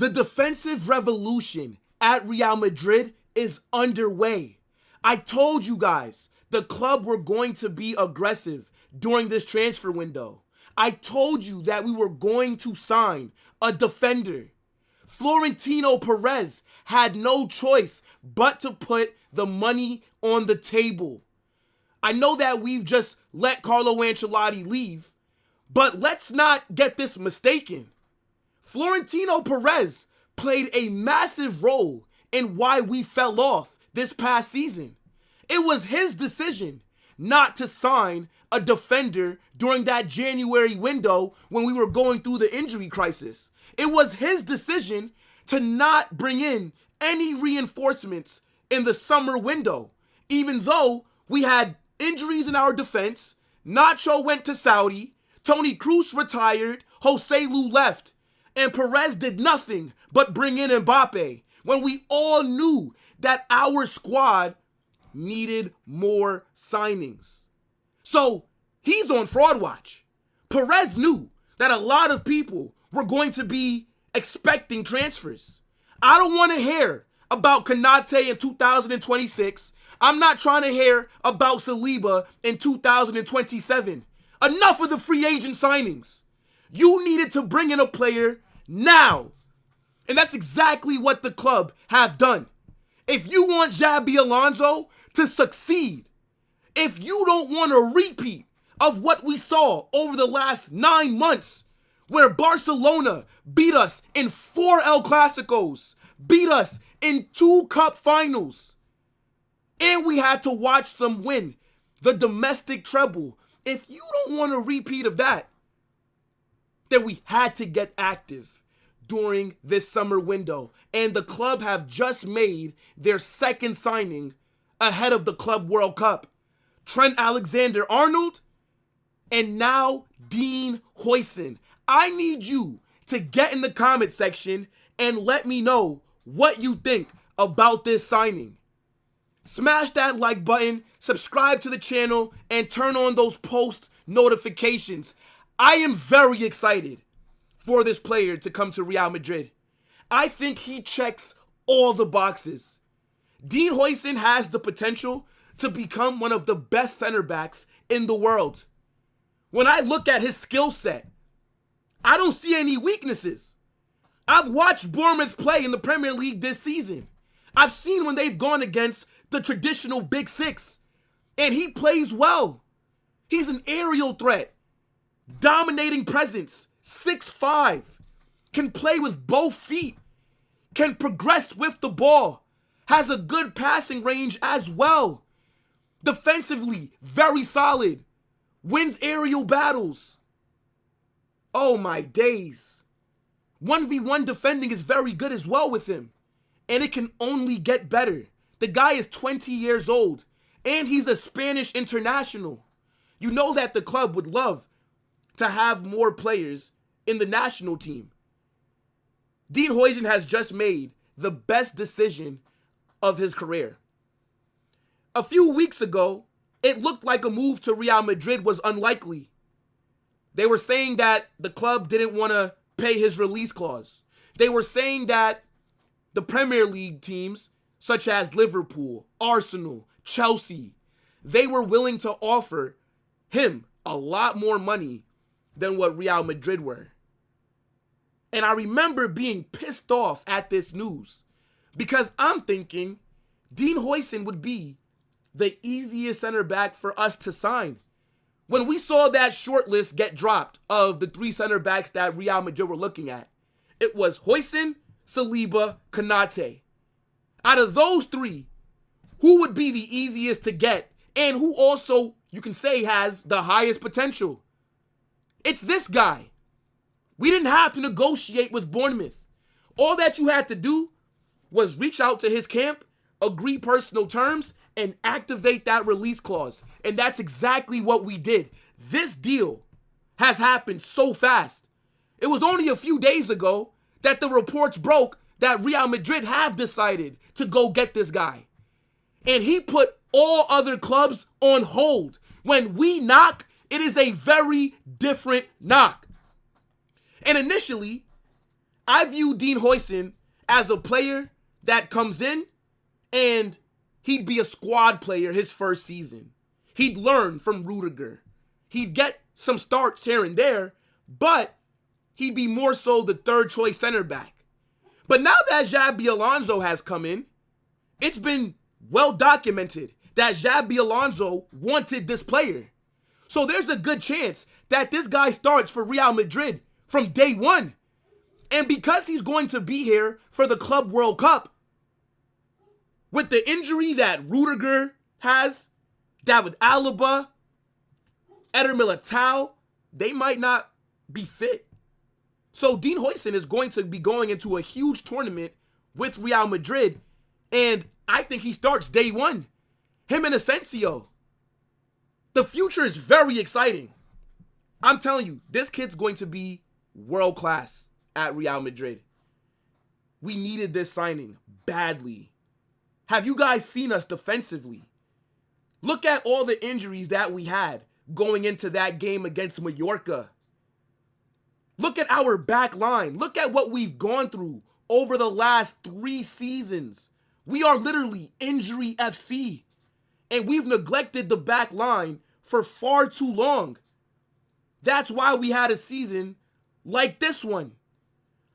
The defensive revolution at Real Madrid is underway. I told you guys the club were going to be aggressive during this transfer window. I told you that we were going to sign a defender. Florentino Perez had no choice but to put the money on the table. I know that we've just let Carlo Ancelotti leave, but let's not get this mistaken. Florentino Perez played a massive role in why we fell off this past season. It was his decision not to sign a defender during that January window when we were going through the injury crisis. It was his decision to not bring in any reinforcements in the summer window, even though we had injuries in our defense. Nacho went to Saudi, Toni Kroos retired, Joselu left, and Perez did nothing but bring in Mbappe when we all knew that our squad needed more signings. So he's on fraud watch. Perez knew that a lot of people were going to be expecting transfers. I don't want to hear about Konaté in 2026. I'm not trying to hear about Saliba in 2027. Enough of the free agent signings. You needed to bring in a player now. And that's exactly what the club have done. If you want Xabi Alonso to succeed, if you don't want a repeat of what we saw over the last 9 months, where Barcelona beat us in 4 El Clasicos, beat us in 2 cup finals, and we had to watch them win the domestic treble. If you don't want a repeat of that, then we had to get active during this summer window. And the club have just made their second signing ahead of the Club World Cup. Trent Alexander-Arnold and now Dean Huijsen. I need you to get in the comment section and let me know what you think about this signing. Smash that like button, subscribe to the channel, and turn on those post notifications. I am very excited for this player to come to Real Madrid. I think he checks all the boxes. Dean Huijsen has the potential to become one of the best center backs in the world. When I look at his skill set, I don't see any weaknesses. I've watched Bournemouth play in the Premier League this season. I've seen when they've gone against the traditional Big Six, and he plays well. He's an aerial threat, dominating presence, 6'5", can play with both feet, can progress with the ball, has a good passing range as well. Defensively, very solid, wins aerial battles. Oh my days. 1v1 defending is very good as well with him, and it can only get better. The guy is 20 years old, and he's a Spanish international. You know that the club would love to have more players in the national team. Dean Huijsen has just made the best decision of his career. A few weeks ago, it looked like a move to Real Madrid was unlikely. They were saying that the club didn't want to pay his release clause. They were saying that the Premier League teams, such as Liverpool, Arsenal, Chelsea, they were willing to offer him a lot more money than what Real Madrid were. And I remember being pissed off at this news because I'm thinking Dean Huijsen would be the easiest center back for us to sign. When we saw that short list get dropped of the 3 center backs that Real Madrid were looking at, it was Huijsen, Saliba, Konaté. Out of those 3, who would be the easiest to get and who also, you can say, has the highest potential? It's this guy. We didn't have to negotiate with Bournemouth. All that you had to do was reach out to his camp, agree personal terms, and activate that release clause. And that's exactly what we did. This deal has happened so fast. It was only a few days ago that the reports broke that Real Madrid have decided to go get this guy. And he put all other clubs on hold. When we knock, it is a very different knock. And initially, I view Dean Huijsen as a player that comes in and he'd be a squad player his first season. He'd learn from Rodrygo. He'd get some starts here and there, but he'd be more so the third choice center back. But now that Xabi Alonso has come in, it's been well documented that Xabi Alonso wanted this player. So there's a good chance that this guy starts for Real Madrid from day one. And because he's going to be here for the Club World Cup, with the injury that Rodrygo has, David Alaba, Eder Militao, they might not be fit. So Dean Huijsen is going to be going into a huge tournament with Real Madrid, and I think he starts day one. Him and Asensio. The future is very exciting. I'm telling you, this kid's going to be world class at Real Madrid. We needed this signing badly. Have you guys seen us defensively? Look at all the injuries that we had going into that game against Mallorca. Look at our back line. Look at what we've gone through over the last 3 seasons. We are literally injury FC. And we've neglected the back line for far too long. That's why we had a season like this one.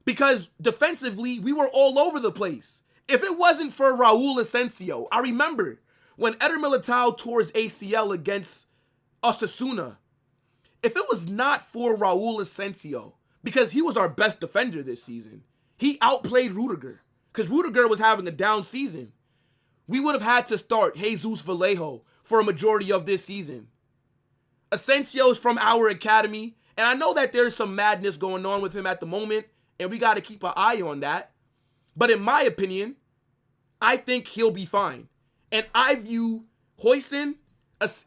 Because defensively, we were all over the place. If it wasn't for Raul Asensio, I remember when Eder Militao tore his ACL against Osasuna. If it was not for Raul Asensio, because he was our best defender this season, he outplayed Rodrygo, because Rodrygo was having a down season. We would have had to start Jesus Vallejo for a majority of this season. Asensio is from our academy, and I know that there's some madness going on with him at the moment, and we got to keep an eye on that. But in my opinion, I think he'll be fine. And I view Huijsen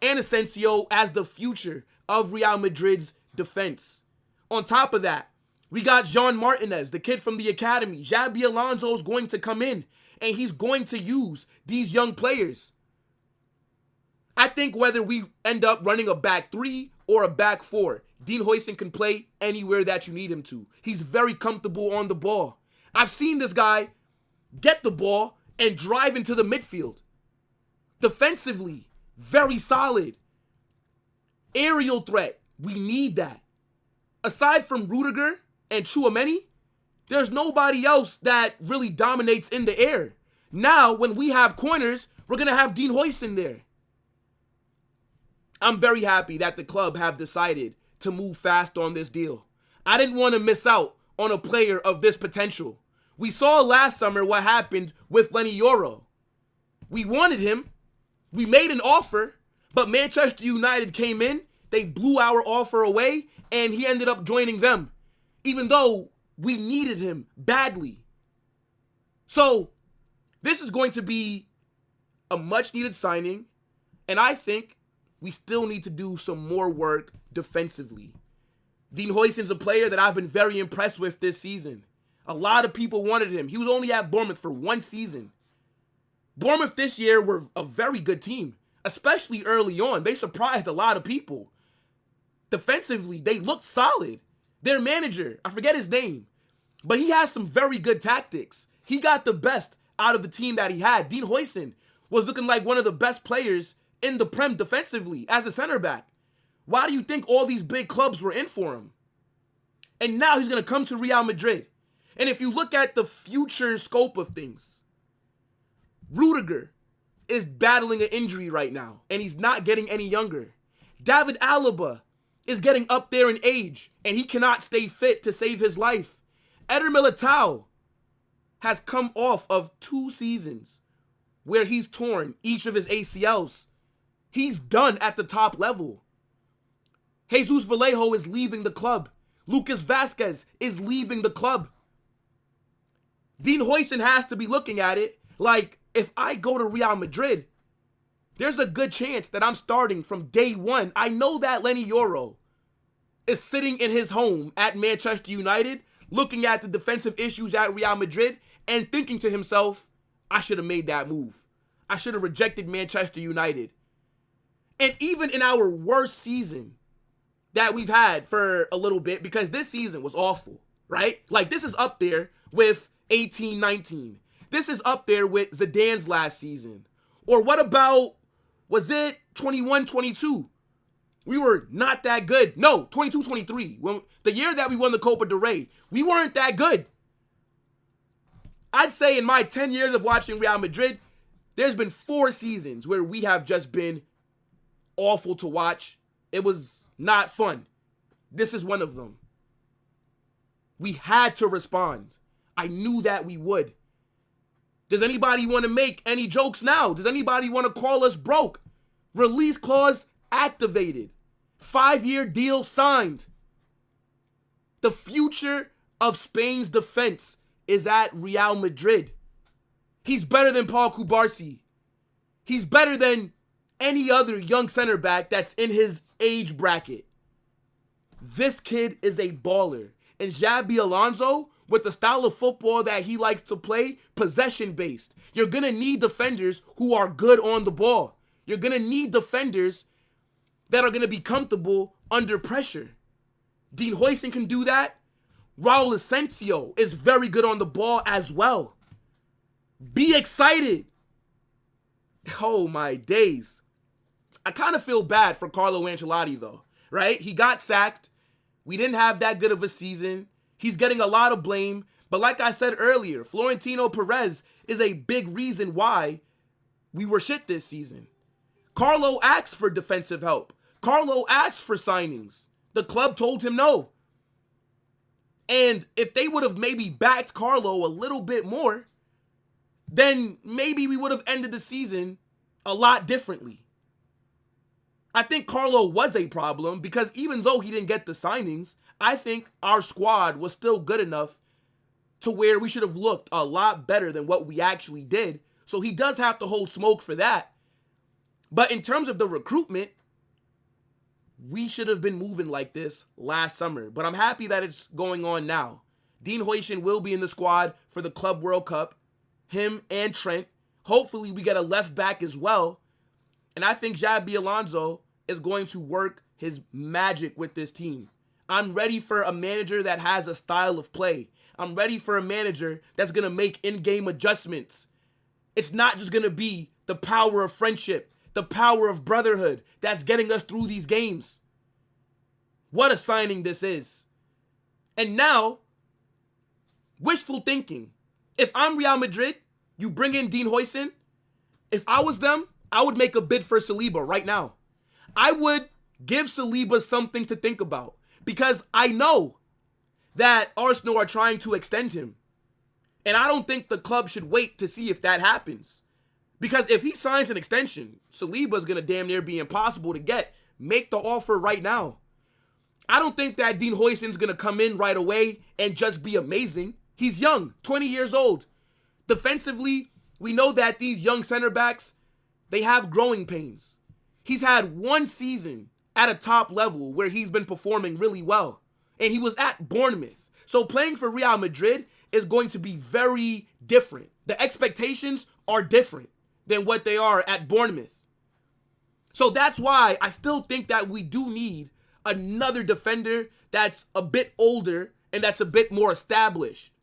and Asensio as the future of Real Madrid's defense. On top of that, we got Jean Martinez, the kid from the academy. Xabi Alonso is going to come in, and he's going to use these young players. I think whether we end up running a back 3 or a back 4, Dean Huijsen can play anywhere that you need him to. He's very comfortable on the ball. I've seen this guy get the ball and drive into the midfield. Defensively, very solid. Aerial threat, we need that. Aside from Rodrygo and Tchouaméni, there's nobody else that really dominates in the air. Now, when we have corners, we're going to have Dean Huijsen there. I'm very happy that the club have decided to move fast on this deal. I didn't want to miss out on a player of this potential. We saw last summer what happened with Leny Yoro. We wanted him. We made an offer, but Manchester United came in. They blew our offer away, and he ended up joining them, even though we needed him badly. So this is going to be a much-needed signing, and I think we still need to do some more work defensively. Dean Huijsen's a player that I've been very impressed with this season. A lot of people wanted him. He was only at Bournemouth for 1 season. Bournemouth this year were a very good team, especially early on. They surprised a lot of people. Defensively, they looked solid. Their manager, I forget his name, but he has some very good tactics. He got the best out of the team that he had. Dean Huijsen was looking like one of the best players in the Prem defensively as a center back. Why do you think all these big clubs were in for him? And now he's going to come to Real Madrid. And if you look at the future scope of things, Rodrygo is battling an injury right now, and he's not getting any younger. David Alaba is getting up there in age, and he cannot stay fit to save his life. Eder Militao has come off of 2 seasons where he's torn each of his ACLs. He's done at the top level. Jesus Vallejo is leaving the club. Lucas Vazquez is leaving the club. Dean Huijsen has to be looking at it like, if I go to Real Madrid, there's a good chance that I'm starting from day one. I know that Leny Yoro is sitting in his home at Manchester United, looking at the defensive issues at Real Madrid and thinking to himself, I should have made that move. I should have rejected Manchester United. And even in our worst season that we've had for a little bit, because this season was awful. right? Like, this is up there with 18-19. This is up there with Zidane's last season. Or what about, was it 21-22? We were not that good. No, 22-23. When the year that we won the Copa del Rey, we weren't that good. I'd say in my 10 years of watching Real Madrid, there's been 4 seasons where we have just been awful to watch. It was not fun. This is one of them. We had to respond. I knew that we would. Does anybody want to make any jokes now? Does anybody want to call us broke? Release clause activated. 5-year deal signed. The future of Spain's defense is at Real Madrid. He's better than Paul Cubarsí. He's better than any other young center back that's in his age bracket. This kid is a baller. And Xabi Alonso, with the style of football that he likes to play, possession-based. You're going to need defenders who are good on the ball. You're going to need defenders that are going to be comfortable under pressure. Dean Huijsen can do that. Raul Asensio is very good on the ball as well. Be excited. Oh, my days. I kind of feel bad for Carlo Ancelotti, though, right? He got sacked. We didn't have that good of a season. He's getting a lot of blame. But like I said earlier, Florentino Perez is a big reason why we were shit this season. Carlo asked for defensive help. Carlo asked for signings. The club told him no. And if they would have maybe backed Carlo a little bit more, then maybe we would have ended the season a lot differently. I think Carlo was a problem because even though he didn't get the signings, I think our squad was still good enough to where we should have looked a lot better than what we actually did. So he does have to hold smoke for that. But in terms of the recruitment, we should have been moving like this last summer. But I'm happy that it's going on now. Dean Huijsen will be in the squad for the Club World Cup. Him and Trent. Hopefully we get a left back as well. And I think Xabi Alonso is going to work his magic with this team. I'm ready for a manager that has a style of play. I'm ready for a manager that's going to make in-game adjustments. It's not just going to be the power of friendship, the power of brotherhood that's getting us through these games. What a signing this is. And now, wishful thinking. If I'm Real Madrid, you bring in Dean Huijsen. If I was them, I would make a bid for Saliba right now. I would give Saliba something to think about because I know that Arsenal are trying to extend him. And I don't think the club should wait to see if that happens. Because if he signs an extension, Saliba is going to damn near be impossible to get. Make the offer right now. I don't think that Dean Huijsen's going to come in right away and just be amazing. He's young, 20 years old. Defensively, we know that these young center backs, they have growing pains. He's had one season at a top level where he's been performing really well. And he was at Bournemouth. So playing for Real Madrid is going to be very different. The expectations are different than what they are at Bournemouth. So that's why I still think that we do need another defender that's a bit older and that's a bit more established.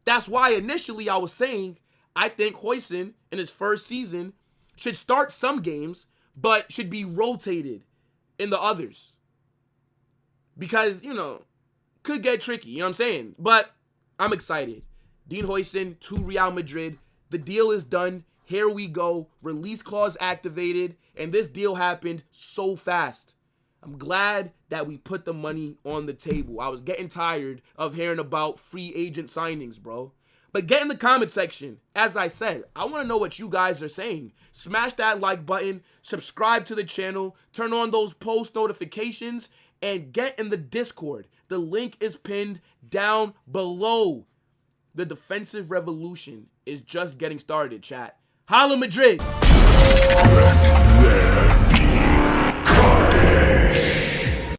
That's why initially I was saying I think Huijsen in his first season should start some games, but should be rotated in the others. Because, could get tricky, you know what I'm saying? But I'm excited. Dean Huijsen to Real Madrid. The deal is done. Here we go. Release clause activated. And this deal happened so fast. I'm glad that we put the money on the table. I was getting tired of hearing about free agent signings, bro. But get in the comment section. As I said, I want to know what you guys are saying. Smash that like button, subscribe to the channel, turn on those post notifications, and get in the Discord. The link is pinned down below. The defensive revolution is just getting started, chat. Holla Madrid!